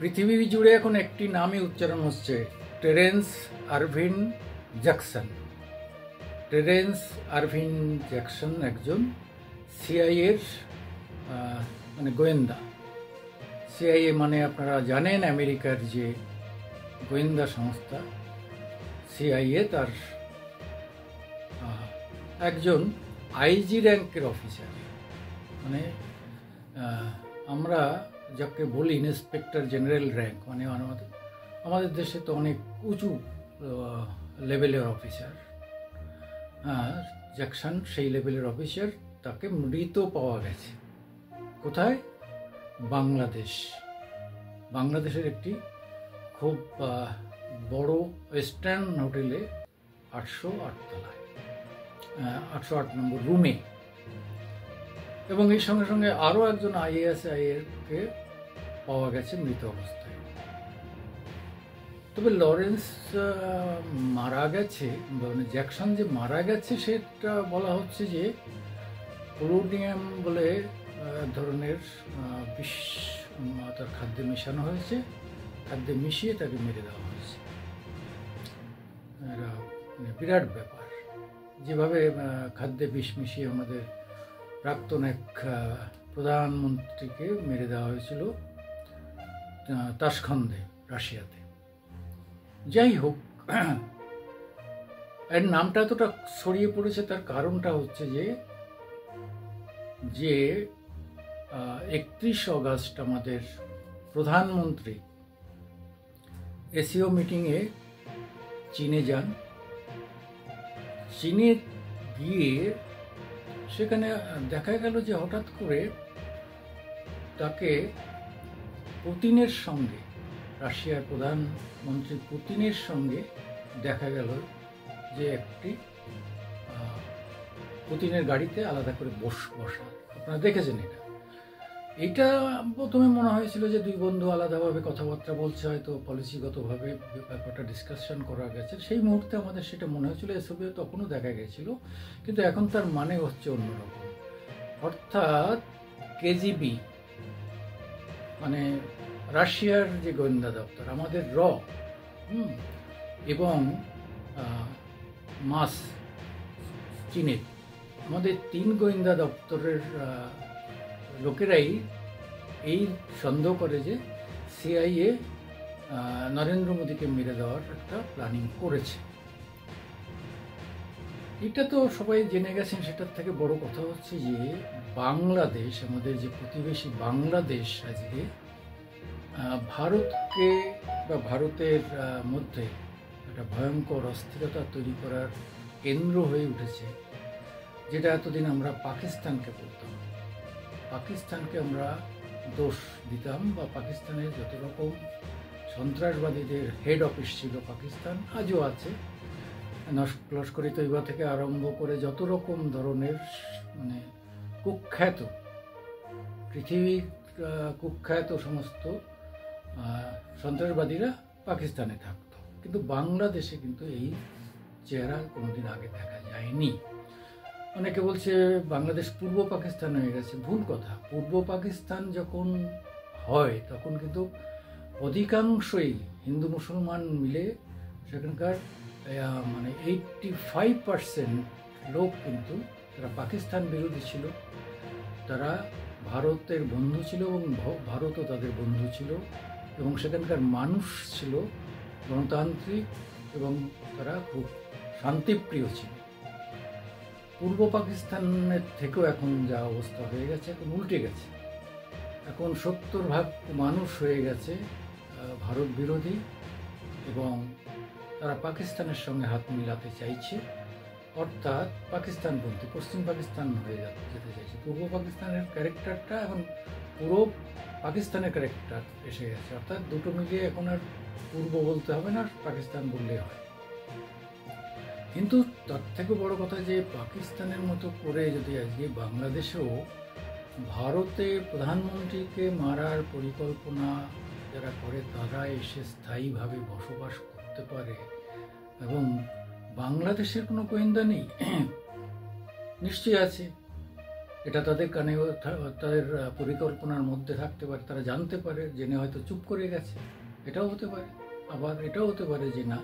পৃথিবী জুড়ে এখন একটি নামই উচ্চারণ হচ্ছে, Terrence Irvine Jackson. Terrence Irvine Jackson একজন সিআইএর মানে গোয়েন্দা। সিআইএ মানে আপনারা জানেন আমেরিকার যে গোয়েন্দা সংস্থা সিআইএ, তার একজন আইজি র্যাঙ্কের অফিসার। মানে আমরা যাকে বলি ইন্সপেক্টর জেনারেল র্যাঙ্ক, মানে আমাদের দেশে তো অনেক উঁচু লেভেলের অফিসার। জ্যাকসন সেই লেভেলের অফিসার। তাকে মৃত পাওয়া গেছে কোথায়? বাংলাদেশের একটি খুব বড় ওয়েস্টার্ন হোটেলে 808 তলায় 808 নম্বর রুমে। এবং এর সঙ্গে সঙ্গে আরও একজন আইএএসকে পাওয়া গেছে মৃত অবস্থায়। তবে লরেন্স মারা গেছে, মানে জ্যাকসন যে মারা গেছে সেটা বলা হচ্ছে যে পোলোনিয়াম বলে এক ধরনের বিষ তার খাদ্যে মেশানো হয়েছে, খাদ্যে মিশিয়ে তাকে মেরে দেওয়া হয়েছে। এটা বিরাট ব্যাপার। যেভাবে খাদ্যে বিষ মিশিয়ে আমাদের প্রাক্তন এক প্রধানমন্ত্রীকে মেরে দেওয়া হয়েছিল তাশখন্দে, রাশিয়াতে। যাই হোক, এর নামটা এতটা ছড়িয়ে পড়েছে তার কারণটা হচ্ছে যে 31 অগাস্ট আমাদের প্রধানমন্ত্রী এসিও মিটিংয়ে চীনে যান। চীনে গিয়ে সেখানে দেখা গেল যে হঠাৎ করে তাকে পুতিনের সঙ্গে, রাশিয়ার প্রধানমন্ত্রী পুতিনের সঙ্গে দেখা গেল যে একটি পুতিনের গাড়িতে আলাদা করে বসা। আপনারা দেখেছেন এটা প্রথমে মনে হয়েছিল যে দুই বন্ধু আলাদাভাবে কথাবার্তা বলছে, হয়তো পলিসিগতভাবে ব্যাপারটা ডিসকাশন করা গেছে। সেই মুহূর্তে আমাদের সেটা মনে হয়েছিল, এসবে তখনও দেখা গেছিল, কিন্তু এখন তার মানে হচ্ছে অন্যরকম। অর্থাৎ কেজিবি মানে রাশিয়ার যে গোয়েন্দা দপ্তর, আমাদের এবং মাস চীনের, আমাদের 3 গোয়েন্দা দপ্তরের লোকেরাই এই সন্দেহ করে যে সিআইএ নরেন্দ্র মোদীকে মেরে দেওয়ার একটা প্ল্যানিং করেছে। এটা তো সবাই জেনে গেছেন। সেটার থেকে বড় কথা হচ্ছে যে বাংলাদেশ, আমাদের যে প্রতিবেশী বাংলাদেশ, আজকে ভারতকে বা ভারতের মধ্যে একটা ভয়ঙ্কর অস্থিরতা তৈরি করার কেন্দ্র হয়ে উঠেছে, যেটা এতদিন আমরা পাকিস্তানকে বলতাম। পাকিস্তানকে আমরা দোষ দিতাম, বা পাকিস্তানের যত রকম সন্ত্রাসবাদীদের হেড অফিস ছিল পাকিস্তান, আজও আছে। লস্কর-ই তৈবা থেকে আরম্ভ করে যত রকম ধরনের মানে কুখ্যাত, পৃথিবীর কুখ্যাত সমস্ত সন্ত্রাসবাদীরা পাকিস্তানে থাকতো। কিন্তু বাংলাদেশে কিন্তু এই চেহারা কোনোদিন আগে দেখা যায়নি। অনেকে বলছে বাংলাদেশ পূর্ব পাকিস্তান হয়ে গেছে। ভুল কথা। পূর্ব পাকিস্তান যখন হয় তখন কিন্তু অধিকাংশই হিন্দু মুসলমান মিলে সেখানকার মানে 85% লোক কিন্তু তারা পাকিস্তান বিরোধী ছিল। তারা ভারতের বন্ধু ছিল এবং ভারতও তাদের বন্ধু ছিল, এবং সেখানকার মানুষ ছিল গণতান্ত্রিক এবং তারা খুব শান্তিপ্রিয় ছিল। পূর্ব পাকিস্তানের থেকেও এখন যা অবস্থা হয়ে গেছে, এখন উল্টে গেছে। এখন 70% মানুষ হয়ে গেছে ভারত বিরোধী, এবং তারা পাকিস্তানের সঙ্গে হাত মিলাতে চাইছে, অর্থাৎ পাকিস্তানপন্থী, পশ্চিম পাকিস্তান হয়ে যেতে চাইছে। পূর্ব পাকিস্তানের ক্যারেক্টারটা এখন পুরো পাকিস্তানের ক্যারেক্টার এসে গেছে। অর্থাৎ দুটো মিলিয়ে এখন আর পূর্ব বলতে হবে না, পাকিস্তান বললে হয়। কিন্তু তার থেকে বড় কথা যে পাকিস্তানের মতো করে যদি আজকে বাংলাদেশেও ভারতে প্রধানমন্ত্রীকে মারার পরিকল্পনা যারা করে তারা এসে স্থায়ীভাবে বসবাস করতে পারে, এবং বাংলাদেশের কোনো গোয়েন্দা নেই, নিশ্চয়ই আছে। এটা তাদের কানে তাদের পরিকল্পনার মধ্যে থাকতে পারে, তারা জানতে পারে, জেনে হয়তো চুপ করে গেছে, এটাও হতে পারে। আবার এটাও হতে পারে যে না,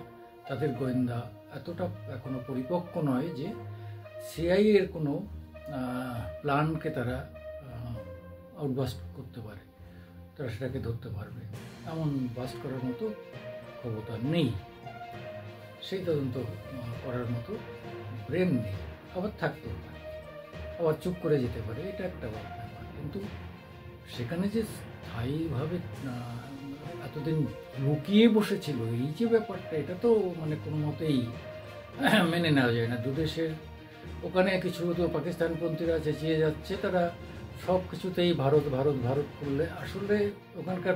তাদের গোয়েন্দা এতটা এখনো পরিপক্ক নয় যে সিআইএ এর কোনো প্ল্যানকে তারা আউটবাস্ট করতে পারে, তারা সেটাকে ধরতে পারবে, এমন বাস্ট করার মতো ক্ষমতা নেই, সেই তদন্ত করার মতো ব্রেন নেই। আবার থাকতেও পারে, আবার চুপ করে যেতে পারে, এটা একটা ব্যাপার। কিন্তু সেখানে যে স্থায়ীভাবে এতদিন লুকিয়ে বসেছিল এই যে ব্যাপারটা, এটা তো মানে কোনো মতেই মেনে নেওয়া যায় না। দুদেশের ওখানে কিছু তো পাকিস্তানপন্থীরা চেঁচিয়ে যাচ্ছে, তারা সব কিছুতেই ভারত ভারত ভারত করলে আসলে ওখানকার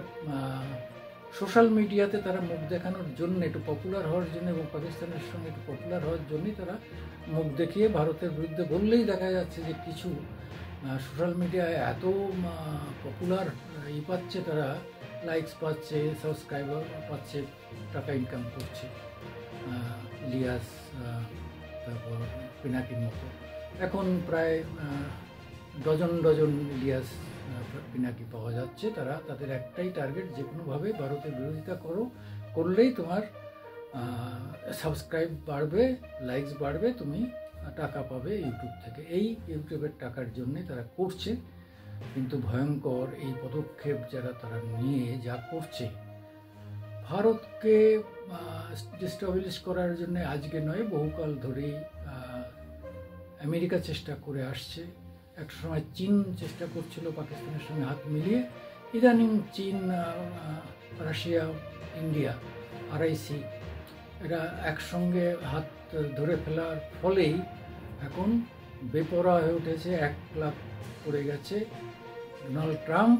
সোশ্যাল মিডিয়াতে তারা মুখ দেখানোর জন্য, একটু পপুলার হওয়ার জন্য এবং পাকিস্তানের সঙ্গে একটু পপুলার হওয়ার জন্যই তারা মুখ দেখিয়ে ভারতের বিরুদ্ধে বললেই দেখা যাচ্ছে যে কিছু সোশ্যাল মিডিয়ায় এত পপুলার পাচ্ছে, তারা লাইকস পাচ্ছে, সাবস্ক্রাইবার পাচ্ছে, টাকা ইনকাম করছে। ইলিয়াস, তারপর পিনাকির মতো এখন প্রায় ডজন ডজন ইলিয়াস পিনাকি পাওয়া যাচ্ছে। তারা তাদের একটাই টার্গেট, যে কোনোভাবে ভারতের বিরোধিতা করলেই তোমার সাবস্ক্রাইব বাড়বে, লাইকস বাড়বে, তুমি টাকা পাবে ইউটিউব থেকে। এই ইউটিউবের টাকার জন্যে তারা করছে। কিন্তু ভয়ঙ্কর এই পদক্ষেপ যারা তারা নিয়ে যা করছে, ভারতকে ডিস্টাবলিশ করার জন্য আজকে নয়, বহুকাল ধরেই আমেরিকা চেষ্টা করে আসছে। একটা সময় চীন চেষ্টা করছিল পাকিস্তানের সঙ্গে হাত মিলিয়ে, ইদানিং চীন, রাশিয়া, ইন্ডিয়া, আরআইসি এরা একসঙ্গে হাত ধরে ফেলার ফলেই এখন বেপরোয়া হয়ে উঠেছে, একলা পড়ে গেছে ডোনাল্ড ট্রাম্প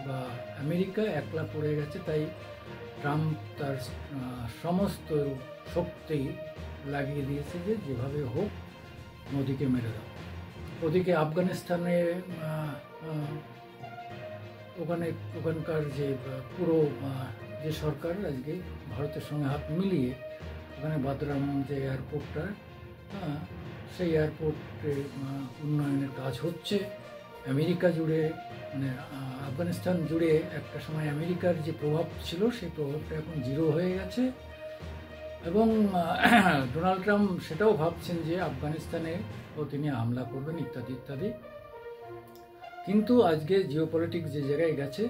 বা আমেরিকা, একলা পড়ে গেছে। তাই ট্রাম্প তার সমস্ত শক্তি লাগিয়ে দিয়েছে যে যেভাবে হোক মোদিকে মেরে দাও। ওদিকে আফগানিস্তানে ওখানকার যে পুরো যে সরকার আজকে ভারতের সঙ্গে হাত মিলিয়ে ওখানে বাদরাম যে এয়ারপোর্টটা, সেই এয়ারপোর্টে উন্নয়নের কাজ হচ্ছে। আমেরিকা জুড়ে, মানে আফগানিস্তান জুড়ে একটা সময় আমেরিকার যে প্রভাব ছিল, সেই প্রভাবটা এখন জিরো হয়ে গেছে। এবং ডোনাল্ড ট্রাম্প সেটাও ভাবছেন যে আফগানিস্তানে তিনি হামলা করবেন ইত্যাদি ইত্যাদি। কিন্তু আজকে জিওপলিটিক্স যে জায়গায় গেছে,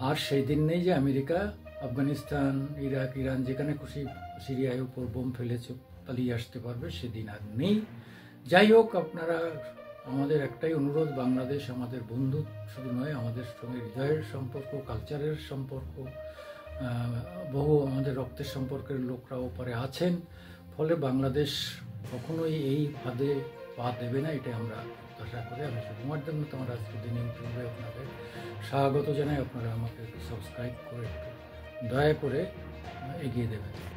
আর সেই দিন নেই যে আমেরিকা আফগানিস্তান, ইরাক, ইরান যেখানে খুশি সিরিয়ার উপর বোম ফেলেছে পালিয়ে আসতে পারবে, সেদিন আর নেই। যাই হোক, আপনারা, আমাদের একটাই অনুরোধ, বাংলাদেশ আমাদের বন্ধু শুধু নয়, আমাদের সঙ্গে হৃদয়ের সম্পর্ক, কালচারের সম্পর্ক, বহু আমাদের রক্তের সম্পর্কের লোকরাও পরে আছেন। ফলে বাংলাদেশ কখনোই এই ফাঁদে পা দেবে না, এটা আমরা আশা করি। আমি সুকুমার দেবনাথ, আমার আজকের দিনে ইউটিউবে আপনাদের স্বাগত জানাই। আপনারা আমাকে সাবস্ক্রাইব করে একটু দয়া করে এগিয়ে দেবেন।